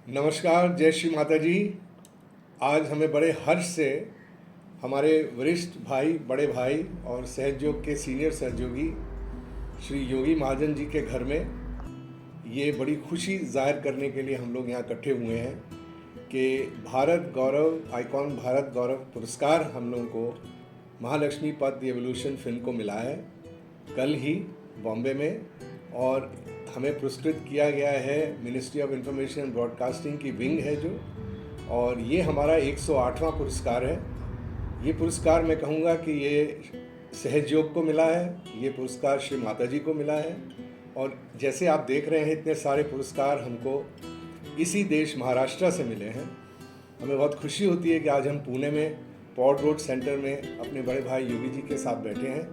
नमस्कार, जय श्री माता जी। आज हमें बड़े हर्ष से हमारे वरिष्ठ भाई, बड़े भाई और सहयोग के सीनियर सहयोगी श्री योगी महाजन जी के घर में ये बड़ी खुशी जाहिर करने के लिए हम लोग यहाँ इकट्ठे हुए हैं कि भारत गौरव आइकॉन भारत गौरव पुरस्कार हम लोगों को महालक्ष्मी पथ एवोल्यूशन फिल्म को मिला है कल ही बॉम्बे में। और हमें पुरस्कृत किया गया है ministry of information and broadcasting की विंग है जो, और ये हमारा 108वां पुरस्कार है। ये पुरस्कार मैं कहूँगा कि ये सहयोग को मिला है, ये पुरस्कार श्री माता जी को मिला है। और जैसे आप देख रहे हैं इतने सारे पुरस्कार हमको इसी देश महाराष्ट्र से मिले हैं। हमें बहुत खुशी होती है कि आज हम पुणे में पॉड रोड सेंटर में अपने बड़े भाई योगी जी के साथ बैठे हैं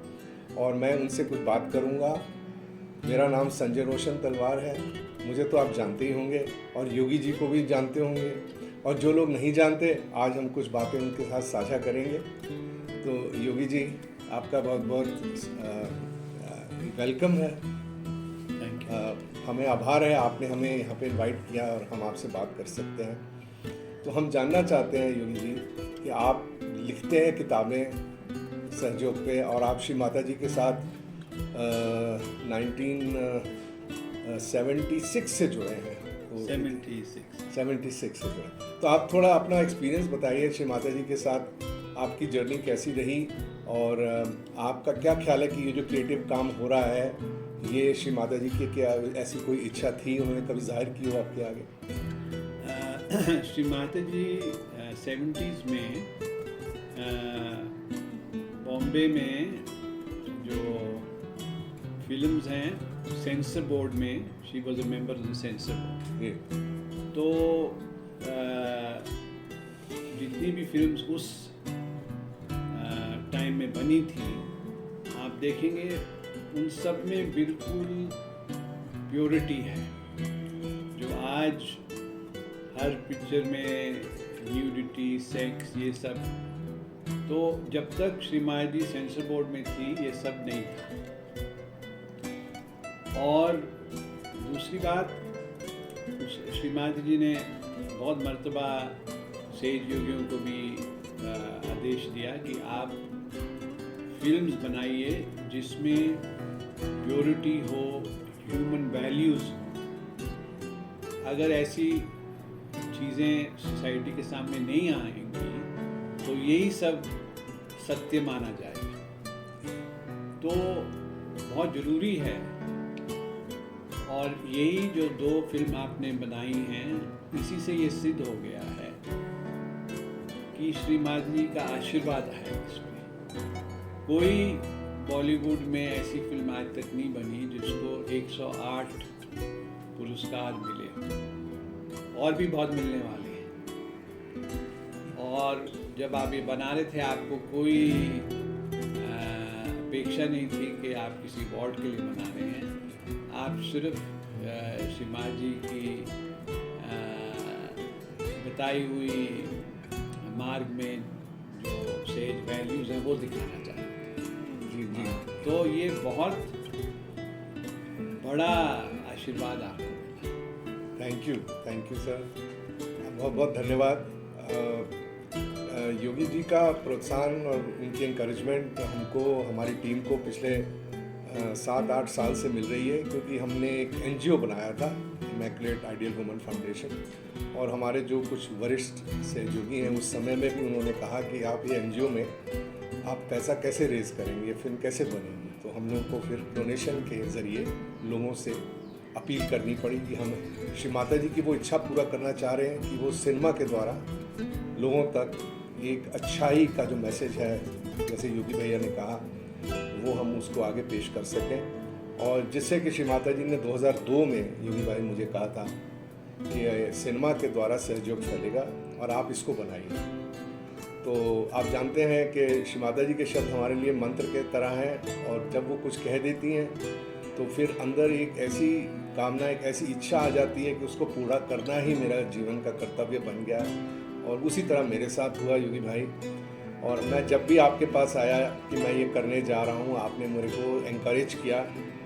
और मैं उनसे कुछ बात करूँगा। मेरा नाम संजय रोशन तलवार है, मुझे तो आप जानते ही होंगे और योगी जी को भी जानते होंगे, और जो लोग नहीं जानते आज हम कुछ बातें उनके साथ साझा करेंगे। तो योगी जी, आपका बहुत बहुत वेलकम है। Thank you. हमें आभार है आपने हमें यहाँ पे इनवाइट किया और हम आपसे बात कर सकते हैं। तो हम जानना चाहते हैं योगी जी कि आप लिखते हैं किताबें सहयोग पे और आप श्री माता जी के साथ 1976 से जुड़े हैं। 76 से जुड़े। तो आप थोड़ा अपना एक्सपीरियंस बताइए श्री माता जी के साथ, आपकी जर्नी कैसी रही और आपका क्या ख्याल है कि ये जो क्रिएटिव काम हो रहा है ये श्री माता जी की क्या ऐसी कोई इच्छा थी, उन्होंने कभी जाहिर की हो आपके आगे? श्री माता जी 70s में बॉम्बे में जो फिल्म्स हैं सेंसर बोर्ड में, she was a member of the sensor board. तो जितनी भी फिल्म्स उस टाइम में बनी थी आप देखेंगे उन सब में बिल्कुल प्योरिटी है। जो आज हर पिक्चर में न्यूडिटी, सेक्स, ये सब, तो जब तक श्री माता जी सेंसर बोर्ड में थी ये सब नहीं था। और दूसरी बात, श्री माता जी ने बहुत मर्तबा सेज योगियों को भी आदेश दिया कि आप फिल्म्स बनाइए जिसमें प्योरिटी हो, ह्यूमन वैल्यूज़ हो। अगर ऐसी चीज़ें सोसाइटी के सामने नहीं आएंगी तो यही सब सत्य माना जाएगा। तो बहुत ज़रूरी है, और यही जो 2 फिल्म आपने बनाई हैं इसी से ये सिद्ध हो गया है कि श्री माता जी का आशीर्वाद है इसमें। कोई बॉलीवुड में ऐसी फिल्म आज तक नहीं बनी जिसको 108 पुरस्कार मिले, और भी बहुत मिलने वाले हैं। और जब आप ये बना रहे थे आपको कोई अपेक्षा नहीं थी कि आप किसी अवार्ड के लिए बना रहे हैं। आप सिर्फ श्री माता जी की बताई हुई मार्ग में जो सेज वैल्यूज़ हैं वो दिखाना चाहते हैं। जी जी। तो ये बहुत बड़ा आशीर्वाद आपको मिला। थैंक यू सर, बहुत बहुत धन्यवाद। योगी जी का प्रोत्साहन और उनकी इंकरेजमेंट हमको, हमारी टीम को पिछले 7-8 साल से मिल रही है, क्योंकि हमने एक NGO बनाया था, इमैक्युलेट आइडियल वुमन फाउंडेशन, और हमारे जो कुछ वरिष्ठ सहयोगी हैं उस समय में भी उन्होंने कहा कि आप ये NGO में आप पैसा कैसे रेज करेंगे, फिल्म कैसे बनेगी। तो हम लोग को फिर डोनेशन के ज़रिए लोगों से अपील करनी पड़ी कि हम श्री माता जी की वो इच्छा पूरा करना चाह रहे हैं कि वो सिनेमा के द्वारा लोगों तक एक अच्छाई का जो मैसेज है, जैसे योगी भैया ने कहा, वो हम उसको आगे पेश कर सकें। और जिससे कि श्री माता जी ने 2002 में योगी भाई मुझे कहा था कि सिनेमा के द्वारा सहयोग फैलेगा और आप इसको बनाइए। तो आप जानते हैं कि श्री माता जी के शब्द हमारे लिए मंत्र के तरह हैं, और जब वो कुछ कह देती हैं तो फिर अंदर एक ऐसी कामना, एक ऐसी इच्छा आ जाती है कि उसको पूरा करना ही मेरा जीवन का कर्तव्य बन गया। और उसी तरह मेरे साथ हुआ योगी भाई। और मैं जब भी आपके पास आया कि मैं ये करने जा रहा हूँ, आपने मेरे को एनकरेज किया,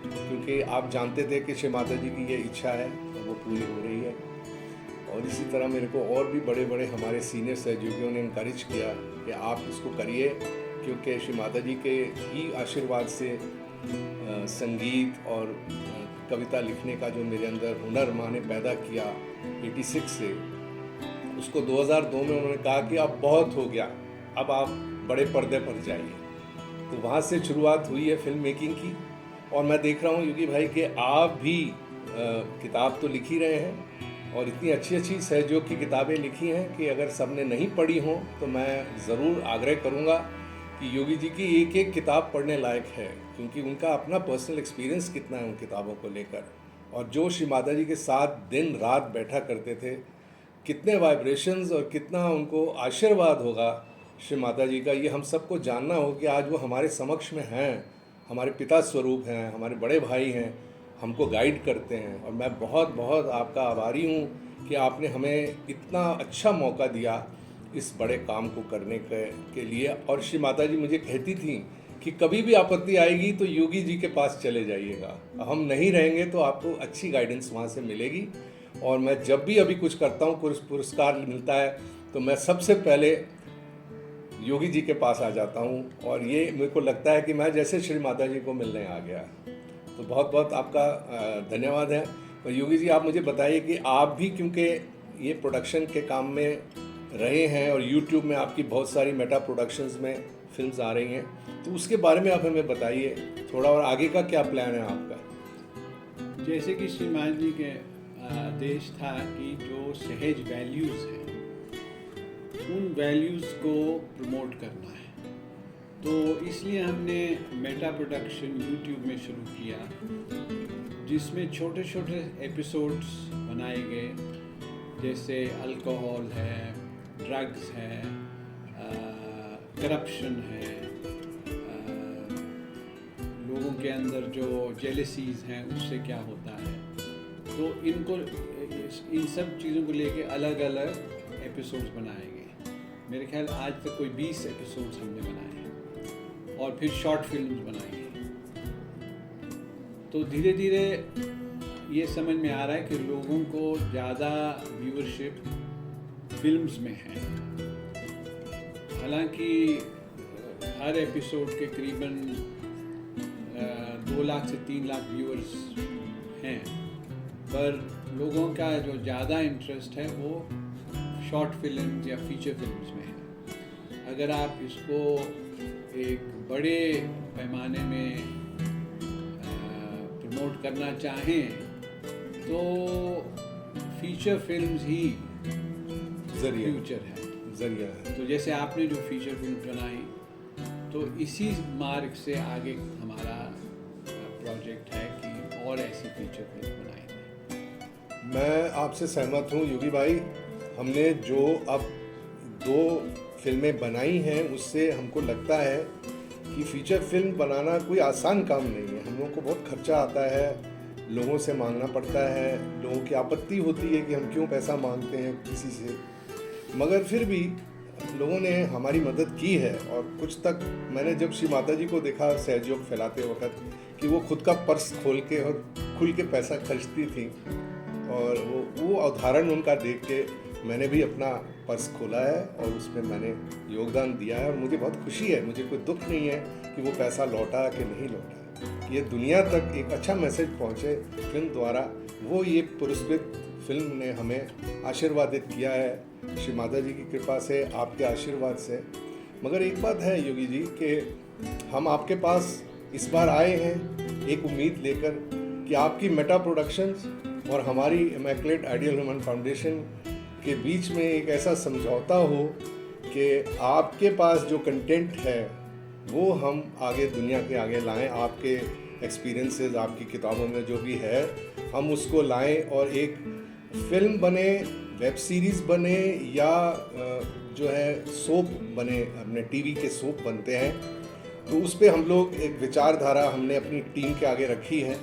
क्योंकि आप जानते थे कि श्री माता जी की ये इच्छा है और वो पूरी हो रही है। और इसी तरह मेरे को और भी बड़े बड़े हमारे सीनियर सहयोगियों ने इनकरेज किया कि आप इसको करिए, क्योंकि श्री माता जी के ही आशीर्वाद से संगीत और कविता लिखने का जो मेरे अंदर हुनर माँ ने पैदा किया 86 से, उसको 2002 में उन्होंने कहा कि अब बहुत हो गया, अब आप बड़े पर्दे पर जाइए। तो वहाँ से शुरुआत हुई है फिल्म मेकिंग की। और मैं देख रहा हूँ योगी भाई कि आप भी किताब तो लिख ही रहे हैं, और इतनी अच्छी अच्छी सहयोग की किताबें लिखी हैं कि अगर सबने नहीं पढ़ी हों तो मैं ज़रूर आग्रह करूँगा कि योगी जी की एक एक किताब पढ़ने लायक है, क्योंकि उनका अपना पर्सनल एक्सपीरियंस कितना है उन किताबों को लेकर, और जो श्री माता जी के साथ दिन रात बैठा करते थे, कितने वाइब्रेशंस और कितना उनको आशीर्वाद होगा श्री माता जी का, ये हम सबको जानना हो कि आज वो हमारे समक्ष में हैं, हमारे पिता स्वरूप हैं, हमारे बड़े भाई हैं, हमको गाइड करते हैं। और मैं बहुत बहुत आपका आभारी हूँ कि आपने हमें इतना अच्छा मौका दिया इस बड़े काम को करने के लिए। और श्री माता जी मुझे कहती थी कि कभी भी आपत्ति आएगी तो योगी जी के पास चले जाइएगा, हम नहीं रहेंगे तो आपको अच्छी गाइडेंस वहाँ से मिलेगी। और मैं जब भी अभी कुछ करता हूँ, कुछ पुरस्कार मिलता है, तो मैं सबसे पहले योगी जी के पास आ जाता हूँ, और ये मेरे को लगता है कि मैं जैसे श्री माता जी को मिलने आ गया। तो बहुत बहुत आपका धन्यवाद है। और योगी जी आप मुझे बताइए कि आप भी, क्योंकि ये प्रोडक्शन के काम में रहे हैं और YouTube में आपकी बहुत सारी मेटा प्रोडक्शंस में फिल्म्स आ रही हैं, तो उसके बारे में आप हमें बताइए थोड़ा, और आगे का क्या प्लान है आपका? जैसे कि श्री माता जी के आदेश था कि जो सहज वैल्यूज़ हैं उन वैल्यूज़ को प्रमोट करना है, तो इसलिए हमने मेटा प्रोडक्शन YouTube में शुरू किया, जिसमें छोटे छोटे एपिसोड्स बनाए गए, जैसे अल्कोहल है, ड्रग्स है, करप्शन है, लोगों के अंदर जो जेलसीज हैं उससे क्या होता है, तो इन सब चीज़ों को लेके अलग अलग एपिसोड्स बनाए गए। मेरे ख्याल आज तक कोई 20 एपिसोड्स हमने बनाए हैं, और फिर शॉर्ट फिल्म्स बनाई हैं। तो धीरे धीरे ये समझ में आ रहा है कि लोगों को ज़्यादा व्यूअरशिप फिल्म्स में है। हालांकि हर एपिसोड के करीबन 2 लाख से 3 लाख व्यूअर्स हैं, पर लोगों का जो ज़्यादा इंटरेस्ट है वो शॉर्ट फिल्म्स या फीचर फिल्म्स में है। अगर आप इसको एक बड़े पैमाने में प्रमोट करना चाहें तो फीचर फिल्म्स ही फ्यूचर है। तो जैसे आपने जो फीचर फिल्म बनाई, तो इसी मार्ग से आगे हमारा प्रोजेक्ट है कि और ऐसी फीचर फिल्म बनाई। मैं आपसे सहमत हूँ योगी भाई। हमने जो अब 2 फिल्में बनाई हैं उससे हमको लगता है कि फीचर फिल्म बनाना कोई आसान काम नहीं है। हम लोगों को बहुत खर्चा आता है, लोगों से मांगना पड़ता है, लोगों की आपत्ति होती है कि हम क्यों पैसा मांगते हैं किसी से, मगर फिर भी लोगों ने हमारी मदद की है। और कुछ तक मैंने जब श्री माता जी को देखा सहयोग फैलाते वक्त कि वो खुद का पर्स खोल के और खुल के पैसा खर्चती थी, और वो उदाहरण उनका देख के मैंने भी अपना पर्स खोला है और उसमें मैंने योगदान दिया है। और मुझे बहुत खुशी है, मुझे कोई दुख नहीं है कि वो पैसा लौटा कि नहीं लौटा, ये दुनिया तक एक अच्छा मैसेज पहुँचे फिल्म द्वारा। वो ये पुरस्कृत फिल्म ने हमें आशीर्वादित किया है श्री माता जी की कृपा से, आपके आशीर्वाद से। मगर एक बात है योगी जी कि हम आपके पास इस बार आए हैं एक उम्मीद लेकर कि आपकी मेटा प्रोडक्शंस और हमारी इमैकुलेट आइडियल ह्यूमन फाउंडेशन के बीच में एक ऐसा समझौता हो कि आपके पास जो कंटेंट है वो हम आगे दुनिया के आगे लाएं। आपके एक्सपीरियंसेस, आपकी किताबों में जो भी है, हम उसको लाएं और एक फिल्म बने, वेब सीरीज़ बने, या जो है सोप बने, अपने टीवी के सोप बनते हैं, तो उस पर हम लोग एक विचारधारा हमने अपनी टीम के आगे रखी है।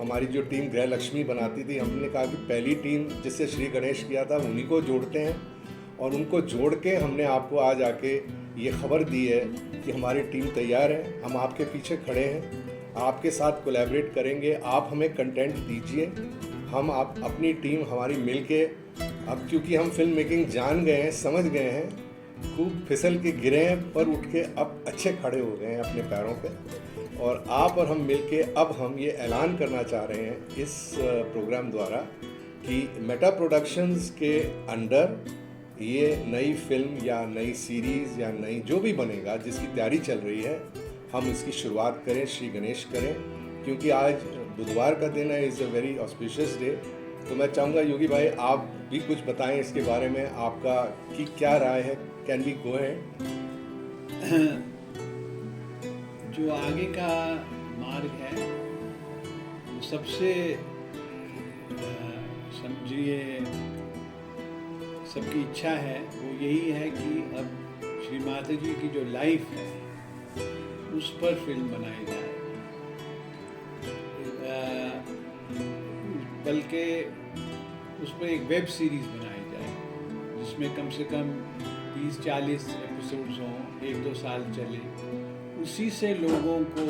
हमारी जो टीम गृह लक्ष्मी बनाती थी, हमने कहा कि पहली टीम जिससे श्री गणेश किया था उन्हीं को जोड़ते हैं, और उनको जोड़ के हमने आपको आज आके ये खबर दी है कि हमारी टीम तैयार है, हम आपके पीछे खड़े हैं, आपके साथ कोलैबोरेट करेंगे। आप हमें कंटेंट दीजिए, हम आप अपनी टीम हमारी मिल के अब क्योंकि हम फिल्म मेकिंग जान गए हैं, समझ गए हैं, खूब फिसल के गिरे हैं पर उठ के अब अच्छे खड़े हो गए हैं अपने पैरों पे। और आप और हम मिलके अब हम ये ऐलान करना चाह रहे हैं इस प्रोग्राम द्वारा कि मेटा प्रोडक्शंस के अंडर ये नई फिल्म या नई सीरीज़ या नई जो भी बनेगा जिसकी तैयारी चल रही है, हम इसकी शुरुआत करें, श्री गणेश करें। क्योंकि आज बुधवार का दिन है, is a very auspicious day. तो मैं चाहूँगा योगी भाई आप भी कुछ बताएं इसके बारे में, आपका कि क्या राय है। Can we go ahead? जो आगे का मार्ग है वो सबसे समझिए सबकी इच्छा है, वो यही है कि अब श्री माता जी की जो लाइफ है उस पर फिल्म बनाई जाए, बल्कि उस पर एक वेब सीरीज़ बनाई जाए जिसमें कम से कम 30-40 एपिसोड्स हों, 1-2 साल चले। उसी से लोगों को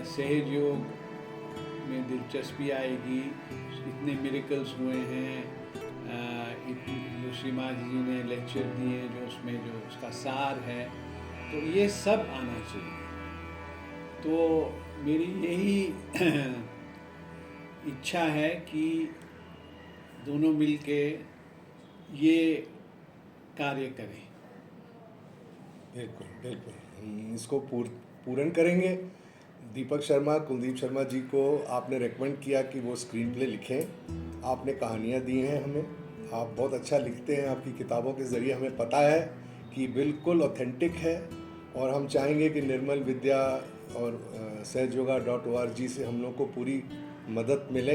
सहज योग में दिलचस्पी आएगी। इतने मिरेकल्स हुए हैं, जो श्री माता जी ने लेक्चर दिए जो उसमें जो उसका सार है, तो ये सब आना चाहिए। तो मेरी यही इच्छा है कि दोनों मिलके ये कार्य करें। बिल्कुल बिल्कुल, हम इसको पूर्ण करेंगे। दीपक शर्मा, कुलदीप शर्मा जी को आपने रेकमेंड किया कि वो स्क्रीन प्ले लिखें। आपने कहानियाँ दी हैं हमें, आप बहुत अच्छा लिखते हैं, आपकी किताबों के ज़रिए हमें पता है कि बिल्कुल ऑथेंटिक है। और हम चाहेंगे कि निर्मल विद्या और सहजयोगा.org से हम लोग को पूरी मदद मिले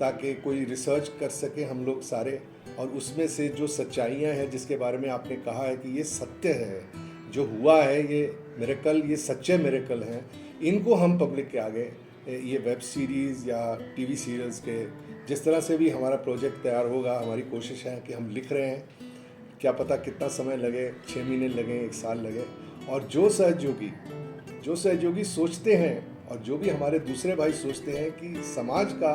ताकि कोई रिसर्च कर सके हम लोग सारे, और उसमें से जो सच्चाइयाँ हैं जिसके बारे में आपने कहा है कि ये सत्य है, जो हुआ है ये मिरेकल, ये सच्चे मिरेकल हैं, इनको हम पब्लिक के आगे ये वेब सीरीज़ या टीवी सीरियल्स के जिस तरह से भी हमारा प्रोजेक्ट तैयार होगा, हमारी कोशिश है कि हम लिख रहे हैं। क्या पता कितना समय लगे, 6 महीने लगे, 1 साल लगे। और जो सहयोगी सोचते हैं और जो भी हमारे दूसरे भाई सोचते हैं कि समाज का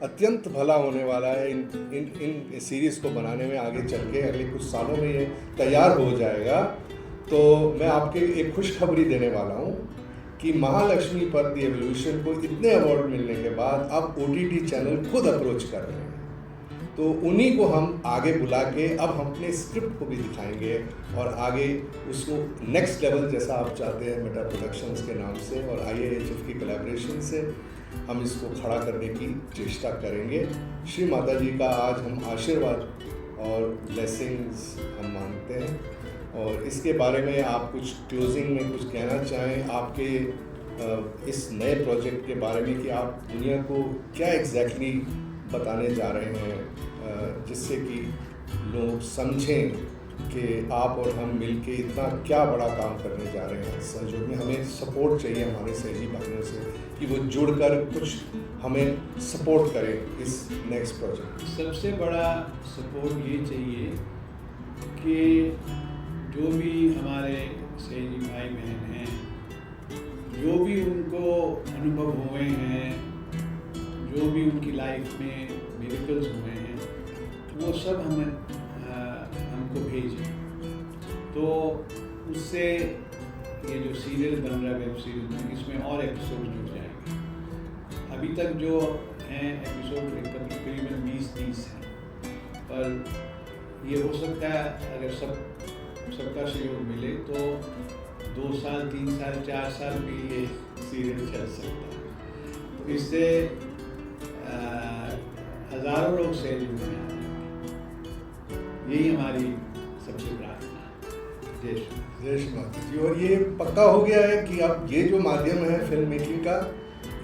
अत्यंत भला होने वाला है इन सीरीज़ को बनाने में, आगे चल के अगले कुछ सालों में ये तैयार हो जाएगा, तो मैं आपके एक खुशखबरी देने वाला हूँ कि महालक्ष्मी पर दी एवोल्यूशन को इतने अवार्ड मिलने के बाद अब OTT चैनल खुद अप्रोच कर रहे हैं। तो उन्हीं को हम आगे बुला के अब हम अपने स्क्रिप्ट को भी दिखाएंगे और आगे उसको नेक्स्ट लेवल जैसा आप चाहते हैं मेटा प्रोडक्शंस के नाम से और IIHF की कोलैबोरेशन से हम इसको खड़ा करने की चेष्टा करेंगे। श्री माता जी का आज हम आशीर्वाद और ब्लेसिंग्स हम मांगते हैं। और इसके बारे में आप कुछ क्लोजिंग में कुछ कहना चाहें आपके इस नए प्रोजेक्ट के बारे में कि आप दुनिया को क्या एग्जैक्टली बताने जा रहे हैं, जिससे कि लोग समझें कि आप और हम मिलके इतना क्या बड़ा काम करने जा रहे हैं सहयोग में। हमें सपोर्ट चाहिए हमारे सहयोगी भाइयों से कि वो जुड़कर कुछ हमें सपोर्ट करें इस नेक्स्ट प्रोजेक्ट। सबसे बड़ा सपोर्ट ये चाहिए कि जो भी हमारे सहयोगी भाई बहन हैं, जो भी उनको अनुभव हुए हैं, जो भी उनकी लाइफ में मिरेकल्स हुए हैं, वो सब हमको भेजें। तो उससे ये जो सीरियल बन रहा है, वेब सीरीज, इसमें और एपिसोड जुड़ जाएंगे। अभी तक जो हैं एपिसोड तकरीबन 20-30 हैं, पर ये हो सकता है अगर सबका सहयोग मिले तो 2 साल, 3 साल, 4 साल भी ये सीरियल चल सकता है। तो इससे हज़ारों लोग सहयोग में आए। यही हमारी सबसे प्रार्थना है। जय श्री माता जी। और ये पक्का हो गया है कि अब ये जो माध्यम है फिल्म मेकिंग का,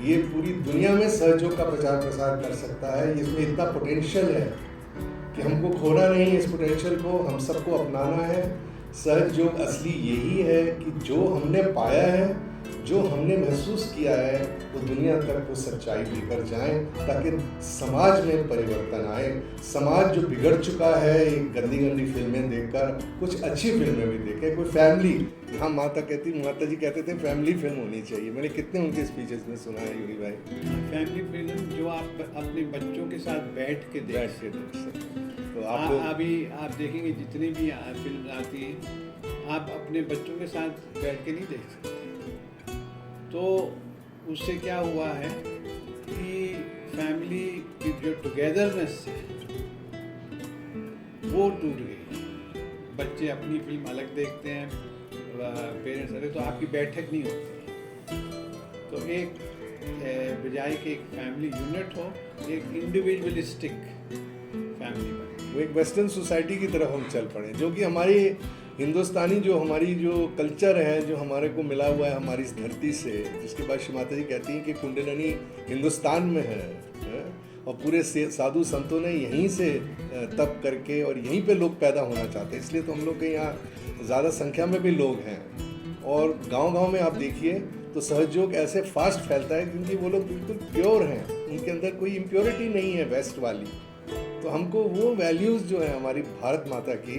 ये पूरी दुनिया में सहयोग का प्रचार प्रसार कर सकता है। इसमें इतना पोटेंशियल है कि हमको खोना नहीं है, इस पोटेंशियल को हम सबको अपनाना है। सहयोग असली यही है कि जो हमने पाया है जो हमने महसूस किया है वो दुनिया तक वो सच्चाई लेकर जाएं, ताकि समाज में परिवर्तन आए। समाज जो बिगड़ चुका है एक गंदी गंदी फिल्में देखकर, कुछ अच्छी फिल्में भी देखें। कोई फैमिली, यहाँ माता जी कहते थे फैमिली फिल्म होनी चाहिए। मैंने कितने उनके स्पीचेस में सुना है योगी भाई। फैमिली फिल्म जो आप अपने बच्चों के साथ बैठ के देख सकते। तो अभी आप देखेंगे जितनी भी फिल्म आती हैं आप अपने बच्चों के साथ बैठ के नहीं देख सकते। तो उससे क्या हुआ है कि फैमिली की जो टुगेदरनेस है वो टूट गई। बच्चे अपनी फिल्म अलग देखते हैं, पेरेंट्स अलग, तो आपकी बैठक नहीं होती। तो एक बजाय कि एक फैमिली यूनिट हो, एक इंडिविजुअलिस्टिक फैमिली बने। वो एक वेस्टर्न सोसाइटी की तरफ हम चल पड़े, जो कि हमारी हिंदुस्तानी जो हमारी जो कल्चर है, जो हमारे को मिला हुआ है हमारी इस धरती से, जिसके बाद श्री माता जी कहती हैं कि कुंडलिनी हिंदुस्तान में है और पूरे साधु संतों ने यहीं से तप करके और यहीं पे लोग पैदा होना चाहते हैं। इसलिए तो हम लोग के यहाँ ज़्यादा संख्या में भी लोग हैं। और गांव-गांव में आप देखिए तो सहयोग ऐसे फास्ट फैलता है क्योंकि वो लोग बिल्कुल प्योर हैं, उनके अंदर कोई इम्प्योरिटी नहीं है वेस्ट वाली। तो हमको वो वैल्यूज़ जो है हमारी भारत माता की,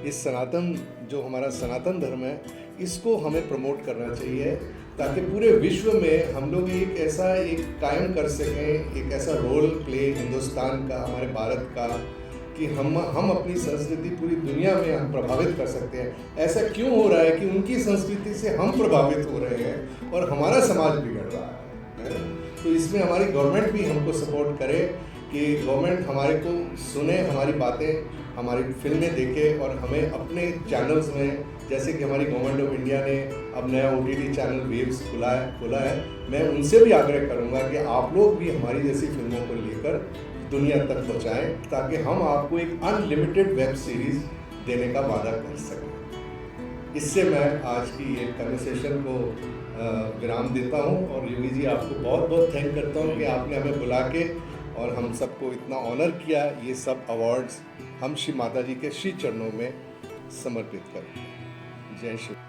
इस सनातन जो हमारा सनातन धर्म है, इसको हमें प्रमोट करना चाहिए, ताकि पूरे विश्व में हम लोग एक ऐसा एक कायम कर सकें, एक ऐसा रोल प्ले हिंदुस्तान का, हमारे भारत का, कि हम अपनी संस्कृति पूरी दुनिया में हम प्रभावित कर सकते हैं। ऐसा क्यों हो रहा है कि उनकी संस्कृति से हम प्रभावित हो रहे हैं और हमारा समाज बिगड़ रहा है। तो इसमें हमारी गवर्नमेंट भी हमको सपोर्ट करे कि गवर्नमेंट हमारे को सुने, हमारी बातें, हमारी फिल्में देखे और हमें अपने चैनल्स में, जैसे कि हमारी गवर्नमेंट ऑफ इंडिया ने अब नया OTT चैनल वेव्स खोला है, मैं उनसे भी आग्रह करूंगा कि आप लोग भी हमारी जैसी फिल्मों को लेकर दुनिया तक पहुंचाएं, ताकि हम आपको एक अनलिमिटेड वेब सीरीज़ देने का वादा कर सकें। इससे मैं आज की ये कन्वर्सेशन को विराम देता हूं और योगी जी आपको बहुत बहुत थैंक करता हूं कि आपने हमें बुला के और हम सबको इतना ऑनर किया। ये सब अवार्ड्स हम श्री माता जी के श्री चरणों में समर्पित करें। जय श्री।